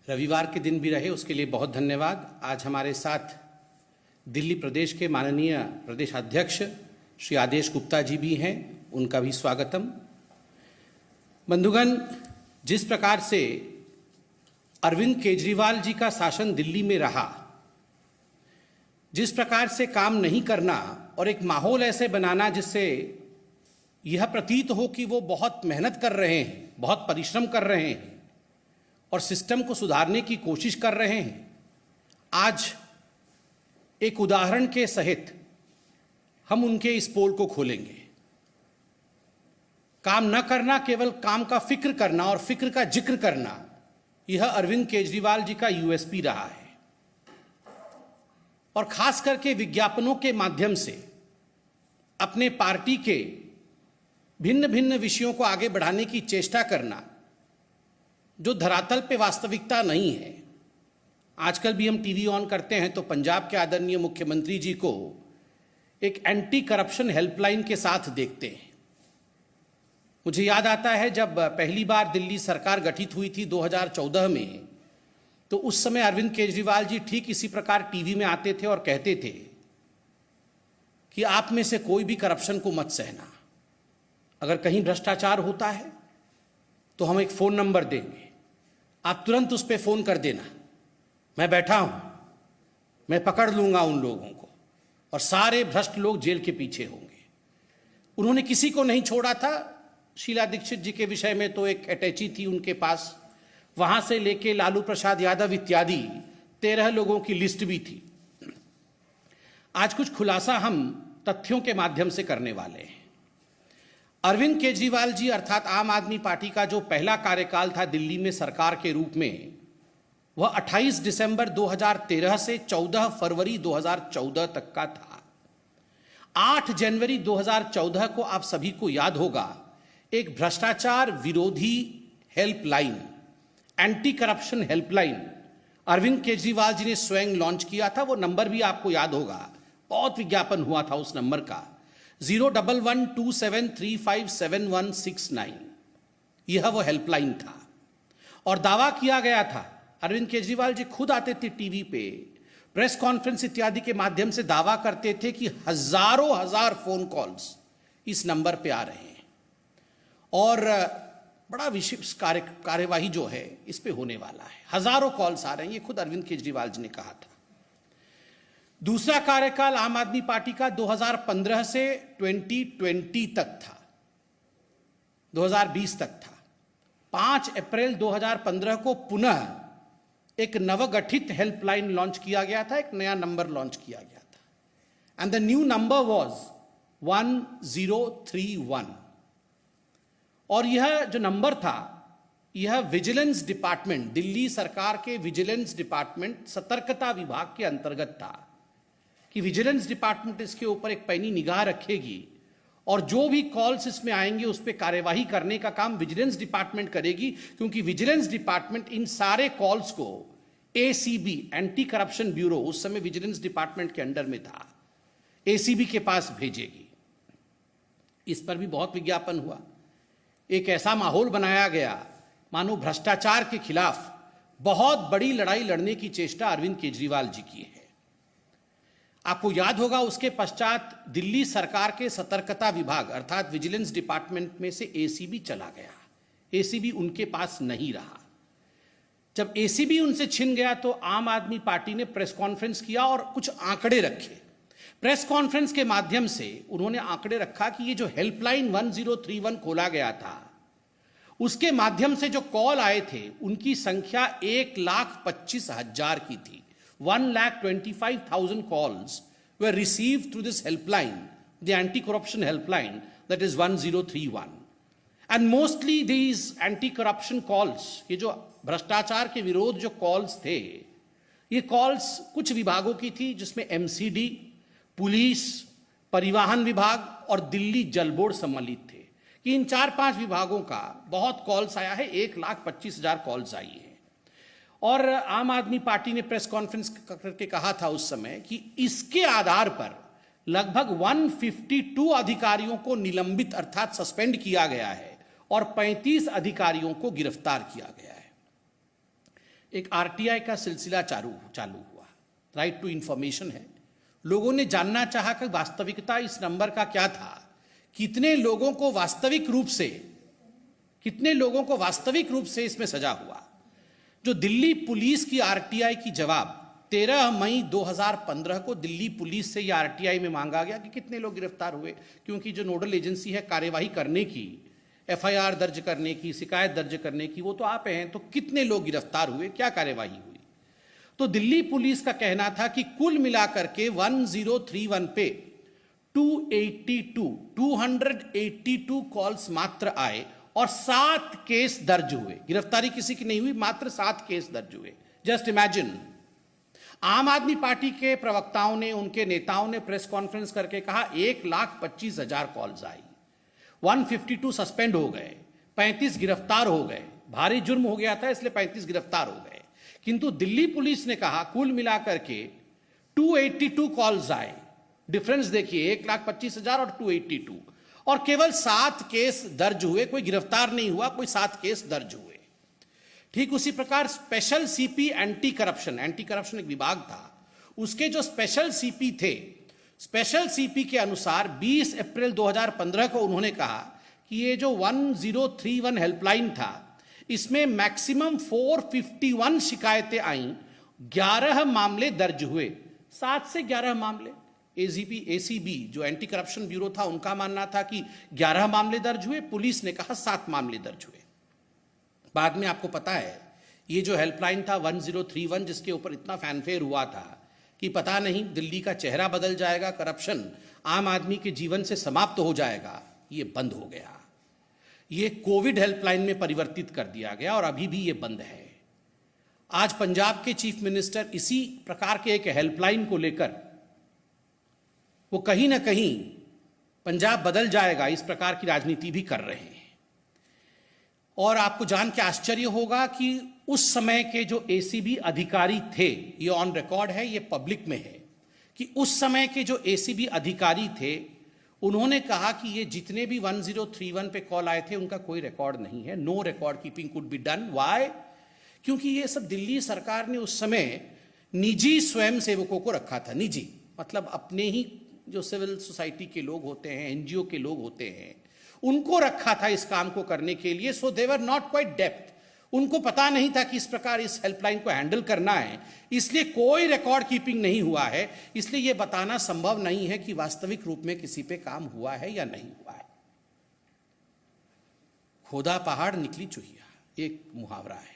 रविवार के दिन भी रहे उसके लिए बहुत धन्यवाद। आज हमारे साथ दिल्ली प्रदेश के माननीय प्रदेश अध्यक्ष श्री आदेश गुप्ता जी भी हैं, उनका भी स्वागतम। बंधुगण, जिस प्रकार से अरविंद केजरीवाल जी का शासन दिल्ली में रहा, जिस प्रकार से काम नहीं करना और एक माहौल ऐसे बनाना जिससे यह प्रतीत हो कि वो बहुत मेहनत कर रहे हैं, बहुत परिश्रम कर रहे हैं और सिस्टम को सुधारने की कोशिश कर रहे हैं, आज एक उदाहरण के सहित हम उनके इस पोल को खोलेंगे। काम न करना, केवल काम का फिक्र करना और फिक्र का जिक्र करना, यह अरविंद केजरीवाल जी का यूएसपी रहा है। और खास करके विज्ञापनों के माध्यम से अपने पार्टी के भिन्न भिन्न विषयों को आगे बढ़ाने की चेष्टा करना, जो धरातल पे वास्तविकता नहीं है। आजकल भी हम टीवी ऑन करते हैं तो पंजाब के आदरणीय मुख्यमंत्री जी को एक एंटी करप्शन हेल्पलाइन के साथ देखते हैं। मुझे याद आता है जब पहली बार दिल्ली सरकार गठित हुई थी 2014 में, तो उस समय अरविंद केजरीवाल जी ठीक इसी प्रकार टीवी में आते थे और कहते थे कि आप में से कोई भी करप्शन को मत सहना, अगर कहीं भ्रष्टाचार होता है तो हम एक फ़ोन नंबर देंगे, आप तुरंत उस पर फ़ोन कर देना, मैं बैठा हूं, मैं पकड़ लूंगा उन लोगों को और सारे भ्रष्ट लोग जेल के पीछे होंगे। उन्होंने किसी को नहीं छोड़ा था। शीला दीक्षित जी के विषय में तो एक अटैची थी उनके पास, वहां से लेके लालू प्रसाद यादव इत्यादि 13 लोगों की लिस्ट भी थी। आज कुछ खुलासा हम तथ्यों के माध्यम से करने वाले हैं। अरविंद केजरीवाल जी अर्थात आम आदमी पार्टी का जो पहला कार्यकाल था दिल्ली में सरकार के रूप में, वह 28 दिसंबर 2013 से 14 फरवरी 2014 तक का था। 8 जनवरी 2014 को आप सभी को याद होगा, एक भ्रष्टाचार विरोधी helpline, anti corruption helpline Arvind Kejriwal ji ने स्वयं लॉन्च किया था। वो नंबर भी आपको याद होगा, बहुत विज्ञापन हुआ था उस नंबर का, 01127357169। यह वो हेल्पलाइन था और दावा किया गया था, अरविंद केजरीवाल जी खुद आते थे टीवी पे, प्रेस कॉन्फ्रेंस इत्यादि के माध्यम से दावा करते थे कि हजारों हजार फोन कॉल्स इस नंबर पे आ रहे हैं और बड़ा विशेष कार्यवाही जो है इस पे होने वाला है। हजारों कॉल्स आ रहे हैं, ये खुद अरविंद केजरीवाल जी ने कहा था। दूसरा कार्यकाल आम आदमी पार्टी का 2015 से 2020 तक था, 2020 तक था। 5 अप्रैल 2015 को पुनः एक नवगठित हेल्पलाइन लॉन्च किया गया था, एक नया नंबर लॉन्च किया गया था, and the new number was 1031। और यह जो नंबर था, यह विजिलेंस डिपार्टमेंट, दिल्ली सरकार के विजिलेंस डिपार्टमेंट सतर्कता विभाग के अंतर्गत था कि विजिलेंस डिपार्टमेंट इसके ऊपर एक पैनी निगाह रखेगी और जो भी कॉल्स इसमें आएंगे उस पर कार्यवाही करने का काम विजिलेंस डिपार्टमेंट करेगी, क्योंकि विजिलेंस डिपार्टमेंट इन सारे कॉल्स को एसीबी, एंटी करप्शन ब्यूरो, उस समय विजिलेंस डिपार्टमेंट के अंडर में था, एसीबी के पास भेजेगी। इस पर भी बहुत विज्ञापन हुआ। एक ऐसा माहौल बनाया गया मानो भ्रष्टाचार के खिलाफ बहुत बड़ी लड़ाई लड़ने की चेष्टा अरविंद केजरीवाल जी की है। आपको याद होगा उसके पश्चात दिल्ली सरकार के सतर्कता विभाग अर्थात विजिलेंस डिपार्टमेंट में से एसीबी चला गया, एसीबी उनके पास नहीं रहा। जब एसीबी उनसे छिन गया तो आम आदमी पार्टी ने प्रेस कॉन्फ्रेंस किया और कुछ आंकड़े रखे। प्रेस कॉन्फ्रेंस के माध्यम से उन्होंने आंकड़े रखा कि ये जो हेल्पलाइन 1031 खोला गया था, उसके माध्यम से जो कॉल आए थे उनकी संख्या 1,25,000 की थी। 1,25,000 calls were received through this helpline, the anti-corruption helpline, that is 1031. And mostly these anti-corruption calls, ये जो भ्रष्टाचार के विरोध जो कॉल्स थे, ये कॉल्स कुछ विभागों की थी जिसमें एमसीडी, पुलिस, परिवहन विभाग और दिल्ली जल बोर्ड सम्मिलित थे, कि इन 4-5 विभागों का बहुत कॉल्स आया है। 1,25,000 कॉल्स आई है और आम आदमी पार्टी ने प्रेस कॉन्फ्रेंस करके कहा था उस समय कि इसके आधार पर लगभग 152 अधिकारियों को निलंबित अर्थात सस्पेंड किया गया है और 35 अधिकारियों को गिरफ्तार किया गया है। एक आरटीआई का सिलसिला चालू हुआ। राइट टू इंफॉर्मेशन है। लोगों ने जानना चाहा कि वास्तविकता इस नंबर का क्या था, कितने लोगों को वास्तविक रूप से इसमें सजा हुआ। जो दिल्ली पुलिस की आरटीआई की जवाब 13 मई 2015 को दिल्ली पुलिस से यह आरटीआई में मांगा गया कि कितने लोग गिरफ्तार हुए, क्योंकि जो नोडल एजेंसी है कार्यवाही करने की, एफआईआर दर्ज करने की, शिकायत दर्ज करने की, वो तो आप हैं। तो कितने लोग गिरफ्तार हुए, क्या कार्यवाही हुई? तो दिल्ली पुलिस का कहना था कि कुल मिलाकर के 1031 पे 282 कॉल्स मात्र आए और 7 केस दर्ज हुए। गिरफ्तारी किसी की नहीं हुई, मात्र 7 केस दर्ज हुए। Just imagine. आम आदमी पार्टी के प्रवक्ताओं ने, उनके नेताओं ने प्रेस कॉन्फ्रेंस करके कहा 1,25,000 कॉल्स आई, 152 सस्पेंड हो गए, 35 गिरफ्तार हो गए। भारी जुर्म हो गया था इसलिए 35 गिरफ्तार हो गए। किंतु दिल्ली पुलिस ने कहा कुल मिलाकर के 282 कॉल्स आए। डिफरेंस देखिए, 1,25,000 और 282, और केवल 7 केस दर्ज हुए। कोई गिरफ्तार नहीं हुआ, कोई 7 केस दर्ज हुए। ठीक उसी प्रकार स्पेशल सीपी एंटी करप्शन एक विभाग था, उसके जो स्पेशल सीपी थे, स्पेशल सीपी के अनुसार 20 अप्रैल 2015 को उन्होंने कहा कि ये जो 1031 हेल्पलाइन था, इसमें मैक्सिमम 451 शिकायतें आईं, 11 मामले दर्ज हुए। 7 से 11 मामले। एसीबी जो एंटी करप्शन ब्यूरो था, उनका मानना था कि 11 मामले दर्ज हुए, पुलिस ने कहा 7 मामले दर्ज हुए। बाद में आपको पता है ये जो हेल्पलाइन था 1031, जिसके ऊपर इतना फैनफेयर हुआ था कि पता नहीं दिल्ली का चेहरा बदल जाएगा, करप्शन आम आदमी के जीवन से समाप्त हो जाएगा, ये बंद हो गया। ये कोविड हेल्पलाइन में परिवर्तित कर दिया गया और अभी भी ये बंद है। आज पंजाब के चीफ मिनिस्टर इसी प्रकार के एक हेल्पलाइन को लेकर वो कहीं ना कहीं पंजाब बदल जाएगा इस प्रकार की राजनीति भी कर रहे हैं। और आपको जान के आश्चर्य होगा कि उस समय के जो एसीबी अधिकारी थे, ये ऑन रिकॉर्ड है, ये पब्लिक में है, कि उस समय के जो एसीबी अधिकारी थे, उन्होंने कहा कि ये जितने भी 1031 पे कॉल आए थे उनका कोई रिकॉर्ड नहीं है। No record keeping could be done. Why? क्योंकि ये सब दिल्ली सरकार ने उस समय निजी स्वयं सेवकों को रखा था। निजी मतलब अपने ही जो सिविल सोसाइटी के लोग होते हैं, एनजीओ के लोग होते हैं, उनको रखा था इस काम को करने के लिए। सो दे वर नॉट क्वाइट डेप्थ। उनको पता नहीं था कि इस प्रकार इस हेल्पलाइन को हैंडल करना है, इसलिए कोई रिकॉर्ड कीपिंग नहीं हुआ है। इसलिए यह बताना संभव नहीं है कि वास्तविक रूप में किसी पे काम हुआ है या नहीं हुआ है। खोदा पहाड़ निकली चुहिया, एक मुहावरा है।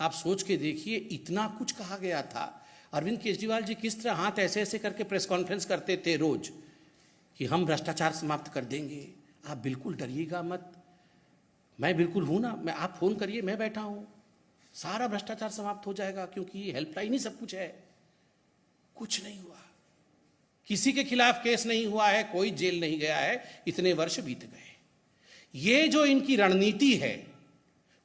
आप सोच के देखिए, इतना कुछ कहा गया था। अरविंद केजरीवाल जी किस तरह हाथ ऐसे ऐसे करके प्रेस कॉन्फ्रेंस करते थे रोज कि हम भ्रष्टाचार समाप्त कर देंगे, आप बिल्कुल डरिएगा मत, मैं बिल्कुल हूं ना, मैं, आप फोन करिए, मैं बैठा हूं, सारा भ्रष्टाचार समाप्त हो जाएगा, क्योंकि ये हेल्पलाइन ही सब कुछ है। कुछ नहीं हुआ, किसी के खिलाफ केस नहीं हुआ है, कोई जेल नहीं गया है, इतने वर्ष बीत गए। ये जो इनकी रणनीति है,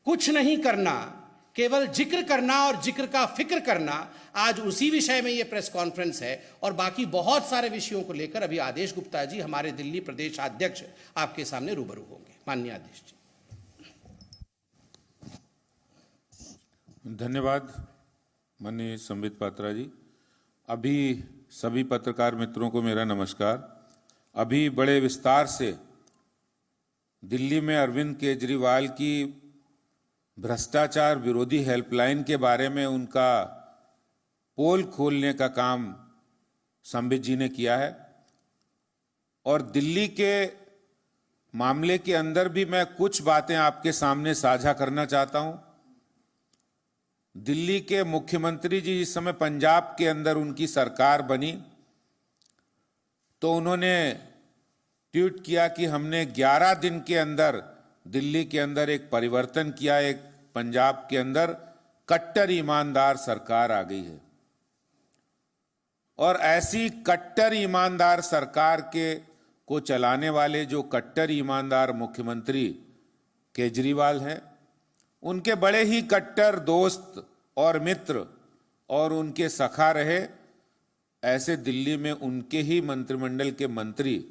कुछ नहीं करना, केवल जिक्र करना और जिक्र का फिक्र करना, आज उसी विषय में ये प्रेस कॉन्फ्रेंस है। और बाकी बहुत सारे विषयों को लेकर अभी आदेश गुप्ता जी, हमारे दिल्ली प्रदेश अध्यक्ष, आपके सामने रूबरू होंगे। माननीय आदेश जी। धन्यवाद माननीय संबित पात्रा जी। अभी सभी पत्रकार मित्रों को मेरा नमस्कार। अभी बड़े विस्तार से दिल्ली में अरविंद केजरीवाल की भ्रष्टाचार विरोधी हेल्पलाइन के बारे में उनका पोल खोलने का काम संबित जी ने किया है। और दिल्ली के मामले के अंदर भी मैं कुछ बातें आपके सामने साझा करना चाहता हूं। दिल्ली के मुख्यमंत्री जी जिस समय पंजाब के अंदर उनकी सरकार बनी, तो उन्होंने ट्वीट किया कि हमने 11 दिन के अंदर दिल्ली के अंदर एक परिवर्तन किया, एक पंजाब के अंदर कट्टर ईमानदार सरकार आ गई है। और ऐसी कट्टर ईमानदार सरकार को चलाने वाले जो कट्टर ईमानदार मुख्यमंत्री केजरीवाल हैं, उनके बड़े ही कट्टर दोस्त और मित्र और उनके सखा रहे ऐसे दिल्ली में उनके ही मंत्रिमंडल के मंत्री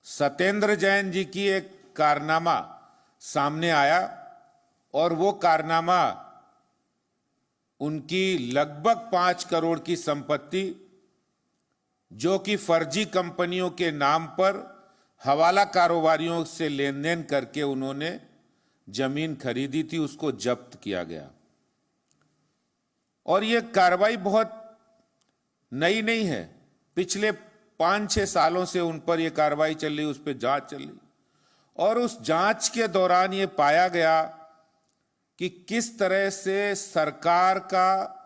सत्येंद्र जैन जी की एक कारनामा सामने आया। और वो कारनामा उनकी लगभग 5 करोड़ की संपत्ति, जो कि फर्जी कंपनियों के नाम पर हवाला कारोबारियों से लेन देन करके उन्होंने जमीन खरीदी थी, उसको जब्त किया गया। और यह कार्रवाई बहुत नई नहीं है, पिछले 5-6 सालों से उन पर यह कार्रवाई चल रही, उस पर जांच चल रही। और उस जांच के दौरान यह पाया गया कि किस तरह से सरकार का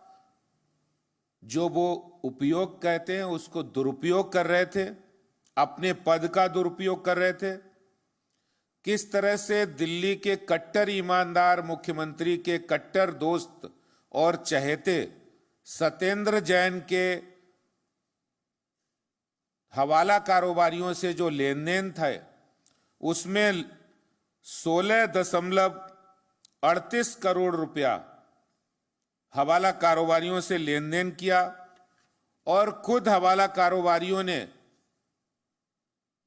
जो वो उपयोग कहते हैं उसको दुरुपयोग कर रहे थे, अपने पद का दुरुपयोग कर रहे थे। किस तरह से दिल्ली के कट्टर ईमानदार मुख्यमंत्री के कट्टर दोस्त और चहेते सत्येंद्र जैन के हवाला कारोबारियों से जो लेन देन था उसमें 16.38 करोड़ रुपया हवाला कारोबारियों से लेन देन किया। और खुद हवाला कारोबारियों ने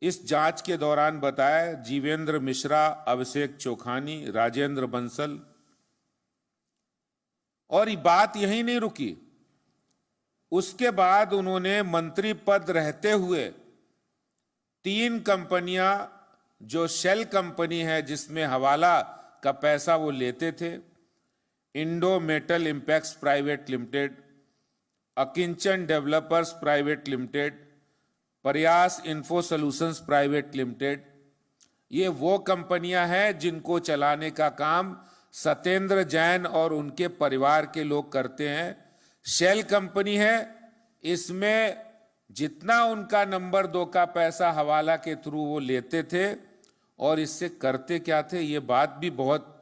इस जांच के दौरान बताया, जीवेंद्र मिश्रा, अभिषेक चोखानी, राजेंद्र बंसल। और ये बात यहीं नहीं रुकी, उसके बाद उन्होंने मंत्री पद रहते हुए 3 कंपनियां जो शेल कंपनी है जिसमें हवाला का पैसा वो लेते थे, Indo metal impacts private limited, Akinchan developers private limited, Prayas info solutions private limited, ये वो कंपनियां हैं जिनको चलाने का काम सत्येंद्र जैन और उनके परिवार के लोग करते हैं। शेल कंपनी है, इसमें जितना उनका नंबर 2 का पैसा हवाला के थ्रू वो लेते थे और इससे करते क्या थे, ये बात भी बहुत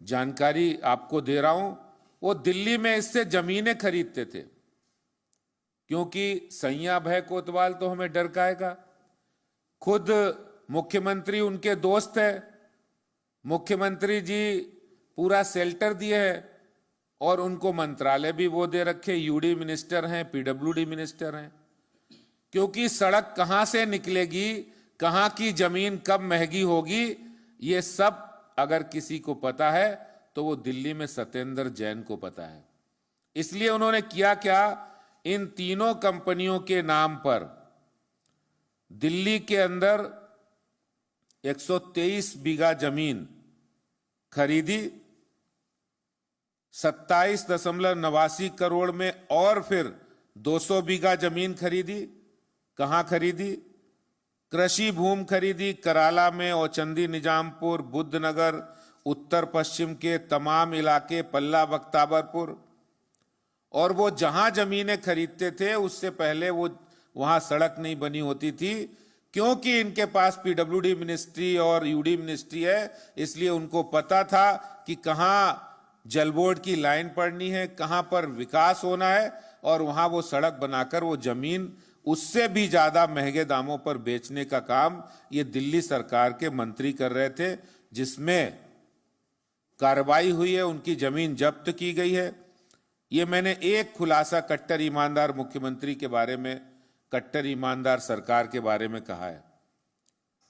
जानकारी आपको दे रहा हूं। वो दिल्ली में इससे जमीनें खरीदते थे, क्योंकि सैया भय कोतवाल तो हमें डर काएगा। खुद मुख्यमंत्री उनके दोस्त है, मुख्यमंत्री जी पूरा शेल्टर दिए है और उनको मंत्रालय भी वो दे रखे, यूडी मिनिस्टर हैं, पीडब्ल्यूडी मिनिस्टर हैं। क्योंकि सड़क कहां से निकलेगी, कहां की जमीन कब महंगी होगी, ये सब अगर किसी को पता है तो वो दिल्ली में सत्येंद्र जैन को पता है। इसलिए उन्होंने किया क्या, इन तीनों कंपनियों के नाम पर दिल्ली के अंदर 123 बीघा जमीन खरीदी, 27.89 करोड़ में, और फिर 200 बीघा जमीन खरीदी। कहां खरीदी? कृषि भूमि खरीदी, कराला में, औचंदी, निजामपुर, बुद्धनगर, उत्तर पश्चिम के तमाम इलाके, पल्ला, बख्ताबरपुर। और वो जहां जमीनें खरीदते थे उससे पहले वो वहां सड़क नहीं बनी होती थी, क्योंकि इनके पास पीडब्ल्यूडी मिनिस्ट्री और यूडी मिनिस्ट्री है, इसलिए उनको पता था कि कहां जल बोर्ड की लाइन पड़नी है, कहां पर विकास होना है, और वहां वो सड़क बनाकर वो जमीन उससे भी ज्यादा महंगे दामों पर बेचने का काम ये दिल्ली सरकार के मंत्री कर रहे थे, जिसमें कार्रवाई हुई है, उनकी जमीन जब्त की गई है। ये मैंने एक खुलासा कट्टर ईमानदार मुख्यमंत्री के बारे में, कट्टर ईमानदार सरकार के बारे में कहा है,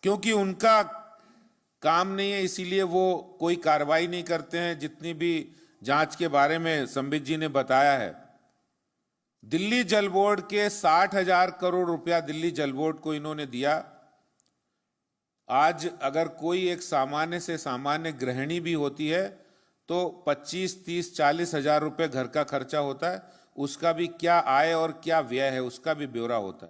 क्योंकि उनका काम नहीं है, इसीलिए वो कोई कार्रवाई नहीं करते हैं। जितनी भी जांच के बारे में संबित जी ने बताया है, दिल्ली जल बोर्ड के 60,000 करोड़ रुपया दिल्ली जल बोर्ड को इन्होंने दिया। आज अगर कोई एक सामान्य से सामान्य गृहिणी भी होती है तो 25, 30, 40 हजार रुपये घर का खर्चा होता है, उसका भी क्या आय और क्या व्यय है उसका भी ब्यौरा होता है।